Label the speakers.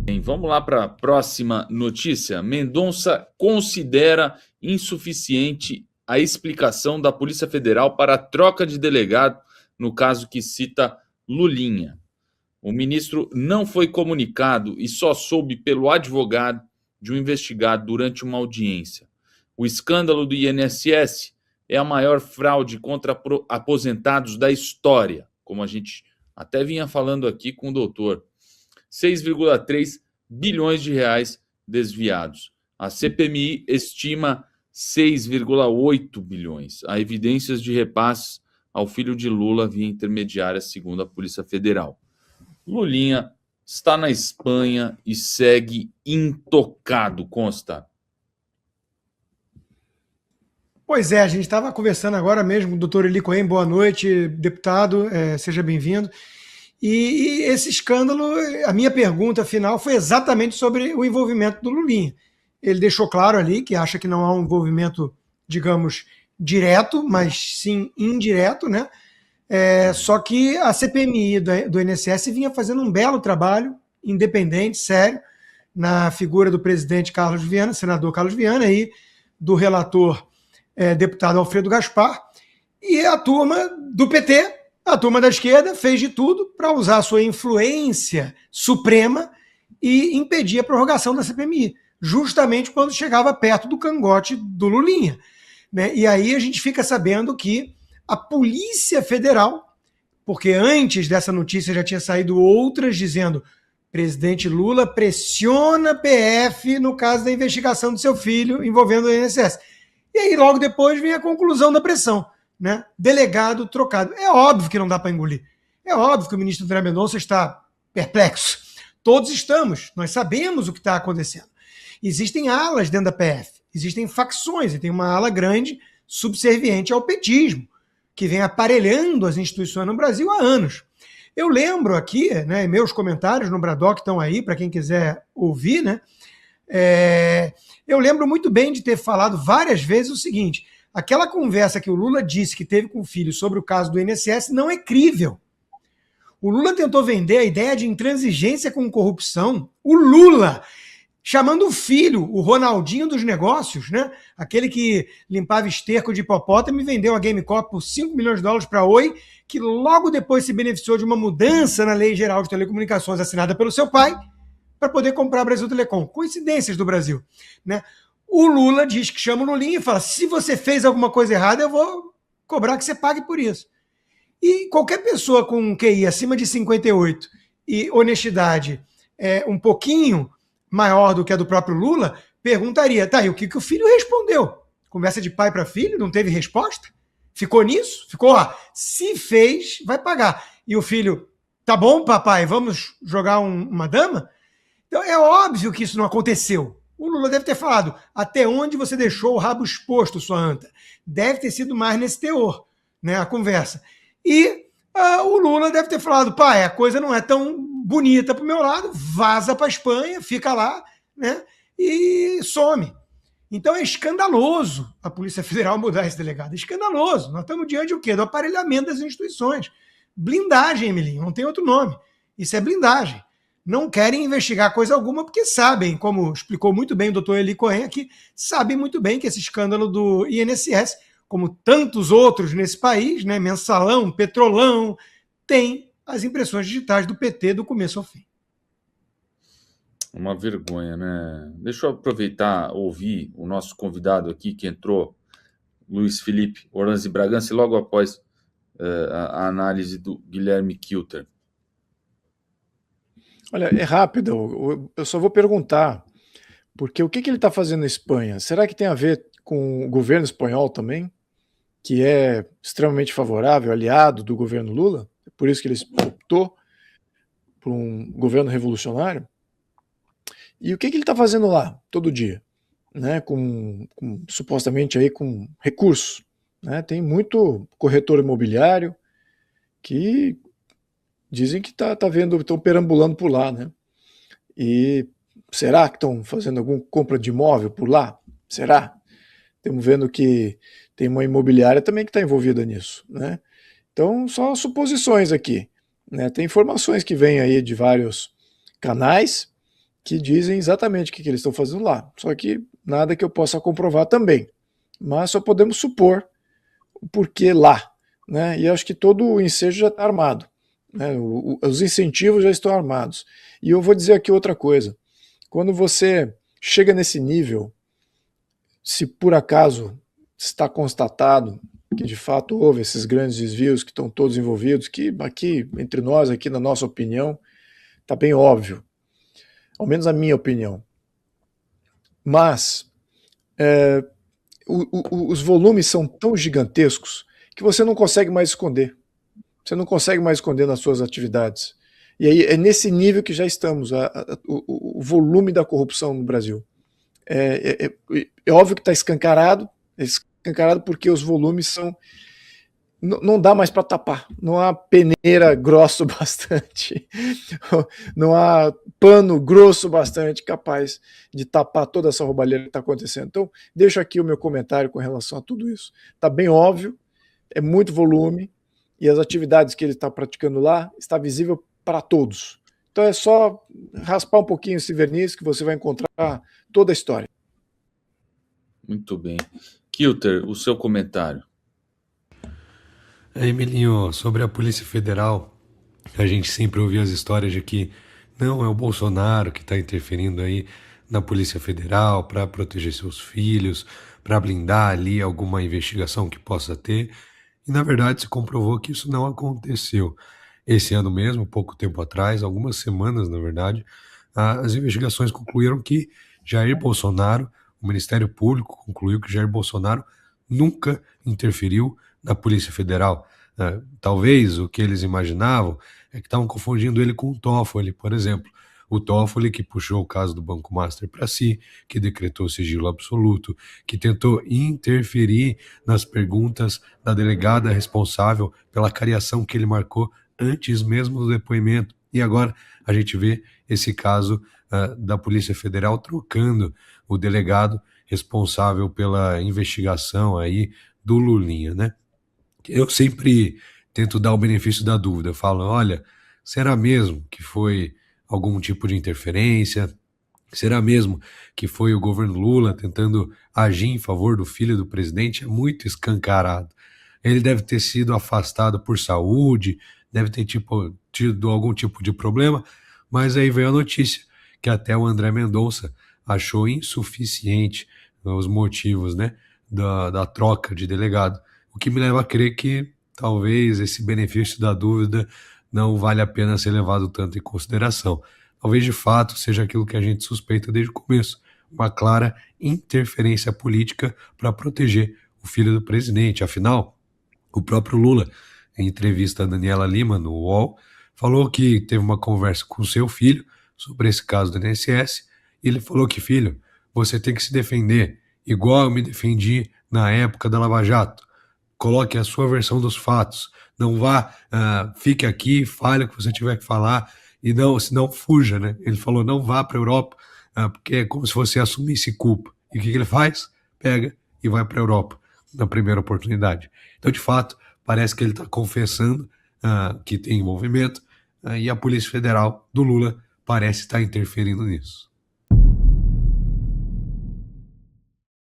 Speaker 1: Bem, vamos lá para a próxima notícia. Mendonça considera insuficiente a explicação da Polícia Federal para a troca de delegado no caso que cita Lulinha. O ministro não foi comunicado e só soube pelo advogado de um investigado durante uma audiência. O escândalo do INSS é a maior fraude contra aposentados da história, como a gente até vinha falando aqui com o doutor. 6,3 bilhões de reais desviados. A CPMI estima 6,8 bilhões. Há evidências de repasses ao filho de Lula via intermediária, segundo a Polícia Federal. Lulinha está na Espanha e segue intocado, consta.
Speaker 2: Pois é, a gente estava conversando agora mesmo com o doutor Eli Cohen. Boa noite, deputado, seja bem-vindo. E esse escândalo, a minha pergunta final foi exatamente sobre o envolvimento do Lulinha. Ele deixou claro ali que acha que não há um envolvimento, digamos, direto, mas sim indireto, né? Só que a CPMI do INSS vinha fazendo um belo trabalho, independente, sério, na figura do presidente Carlos Viana, senador Carlos Viana, e do relator deputado Alfredo Gaspar, e a turma do PT, a turma da esquerda, fez de tudo para usar a sua influência suprema e impedir a prorrogação da CPMI, justamente quando chegava perto do cangote do Lulinha. Né? E aí a gente fica sabendo que a Polícia Federal, porque antes dessa notícia já tinha saído outras dizendo presidente Lula pressiona PF no caso da investigação do seu filho envolvendo o INSS. E aí logo depois vem a conclusão da pressão. Né? Delegado trocado. É óbvio que não dá para engolir. É óbvio que o ministro André Mendonça está perplexo. Todos estamos. Nós sabemos o que está acontecendo. Existem alas dentro da PF. Existem facções. E tem uma ala grande subserviente ao petismo, que vem aparelhando as instituições no Brasil há anos. Eu lembro aqui, né, meus comentários no Bradock estão aí, para quem quiser ouvir, né? Eu lembro muito bem de ter falado várias vezes o seguinte: aquela conversa que o Lula disse que teve com o filho sobre o caso do INSS não é crível. O Lula tentou vender a ideia de intransigência com corrupção. O Lula, chamando o filho, o Ronaldinho dos negócios, né? Aquele que limpava esterco de hipopótamo e vendeu a GameCorp por $5 milhões para a Oi, que logo depois se beneficiou de uma mudança na Lei Geral de Telecomunicações assinada pelo seu pai para poder comprar a Brasil Telecom. Coincidências do Brasil, né? O Lula diz que chama o Lulinha e fala: se você fez alguma coisa errada, eu vou cobrar que você pague por isso. E qualquer pessoa com um QI acima de 58 e honestidade um pouquinho maior do que a do próprio Lula, perguntaria: tá, e o que o filho respondeu? Conversa de pai para filho, não teve resposta? Ficou nisso? Ficou, se fez, vai pagar. E o filho: tá bom, papai, vamos jogar uma dama? Então é óbvio que isso não aconteceu. O Lula deve ter falado: até onde você deixou o rabo exposto, sua anta? Deve ter sido mais nesse teor, né, a conversa. E o Lula deve ter falado: pai, a coisa não é tão bonita para o meu lado, vaza para a Espanha, fica lá, né, e some. Então é escandaloso a Polícia Federal mudar esse delegado. Escandaloso. Nós estamos diante do quê? Do aparelhamento das instituições. Blindagem, Emilinho, não tem outro nome. Isso é blindagem. Não querem investigar coisa alguma porque sabem, como explicou muito bem o doutor Eli Cohen aqui, sabem muito bem que esse escândalo do INSS, como tantos outros nesse país, né, mensalão, petrolão, tem as impressões digitais do PT do começo ao fim.
Speaker 1: Uma vergonha, né? Deixa eu aproveitar, ouvir o nosso convidado aqui que entrou, Luiz Felipe Orlanzi Bragança, e logo após a análise do Guilherme Kilter.
Speaker 3: Olha, é rápido, eu só vou perguntar, porque o que ele está fazendo na Espanha? Será que tem a ver com o governo espanhol também, que é extremamente favorável, aliado do governo Lula? É por isso que ele optou por um governo revolucionário? E o que ele está fazendo lá, todo dia? Né, supostamente aí com recursos. Né? Tem muito corretor imobiliário que dizem que estão perambulando por lá, né? E será que estão fazendo alguma compra de imóvel por lá? Será? Estamos vendo que tem uma imobiliária também que está envolvida nisso, né? Então, só suposições aqui, né? Tem informações que vêm aí de vários canais, que dizem exatamente o que eles estão fazendo lá. Só que nada que eu possa comprovar também. Mas só podemos supor o porquê lá. Né? E acho que todo o ensejo já está armado. Né? Os incentivos já estão armados. E eu vou dizer aqui outra coisa. Quando você chega nesse nível, se por acaso está constatado que de fato houve esses grandes desvios que estão todos envolvidos, que aqui, entre nós, aqui na nossa opinião, está bem óbvio, ao menos a minha opinião. Mas os volumes são tão gigantescos que você não consegue mais esconder. Você não consegue mais esconder nas suas atividades. E aí é nesse nível que já estamos, o volume da corrupção no Brasil. É óbvio que está escancarado porque os volumes são... Não dá mais para tapar, não há peneira grosso bastante, não há pano grosso bastante capaz de tapar toda essa roubalheira que está acontecendo. Então, deixo aqui o meu comentário com relação a tudo isso. Está bem óbvio, é muito volume, e as atividades que ele está praticando lá está visível para todos. Então é só raspar um pouquinho esse verniz que você vai encontrar toda a história.
Speaker 1: Muito bem. Kilter, o seu comentário.
Speaker 4: Emilinho, sobre a Polícia Federal, a gente sempre ouvia as histórias de que não, é o Bolsonaro que está interferindo aí na Polícia Federal para proteger seus filhos, para blindar ali alguma investigação que possa ter. E na verdade se comprovou que isso não aconteceu. Esse ano mesmo, pouco tempo atrás, algumas semanas na verdade, as investigações concluíram que Jair Bolsonaro, o Ministério Público concluiu que Jair Bolsonaro nunca interferiu na Polícia Federal. Talvez o que eles imaginavam é que estavam confundindo ele com o Toffoli, por exemplo. O Toffoli que puxou o caso do Banco Master para si, que decretou sigilo absoluto, que tentou interferir nas perguntas da delegada responsável pela cariação que ele marcou antes mesmo do depoimento. E agora a gente vê esse caso da Polícia Federal trocando o delegado responsável pela investigação aí do Lulinha, né? Eu sempre tento dar o benefício da dúvida. Eu falo, olha, será mesmo que foi algum tipo de interferência? Será mesmo que foi o governo Lula tentando agir em favor do filho do presidente? É muito escancarado. Ele deve ter sido afastado por saúde, deve ter tido algum tipo de problema, mas aí veio a notícia que até o André Mendonça achou insuficiente os motivos, né, da troca de delegado. O que me leva a crer que talvez esse benefício da dúvida não vale a pena ser levado tanto em consideração. Talvez de fato seja aquilo que a gente suspeita desde o começo, uma clara interferência política para proteger o filho do presidente. Afinal, o próprio Lula, em entrevista a Daniela Lima no UOL, falou que teve uma conversa com seu filho sobre esse caso do INSS, e ele falou que, filho, você tem que se defender, igual eu me defendi na época da Lava Jato. Coloque a sua versão dos fatos, não vá, fique aqui, fale o que você tiver que falar, e não, senão fuja, né? Ele falou, não vá para a Europa, porque é como se você assumisse culpa. E o que ele faz? Pega e vai para a Europa, na primeira oportunidade. Então, de fato, parece que ele está confessando que tem envolvimento, e a Polícia Federal do Lula parece estar interferindo nisso.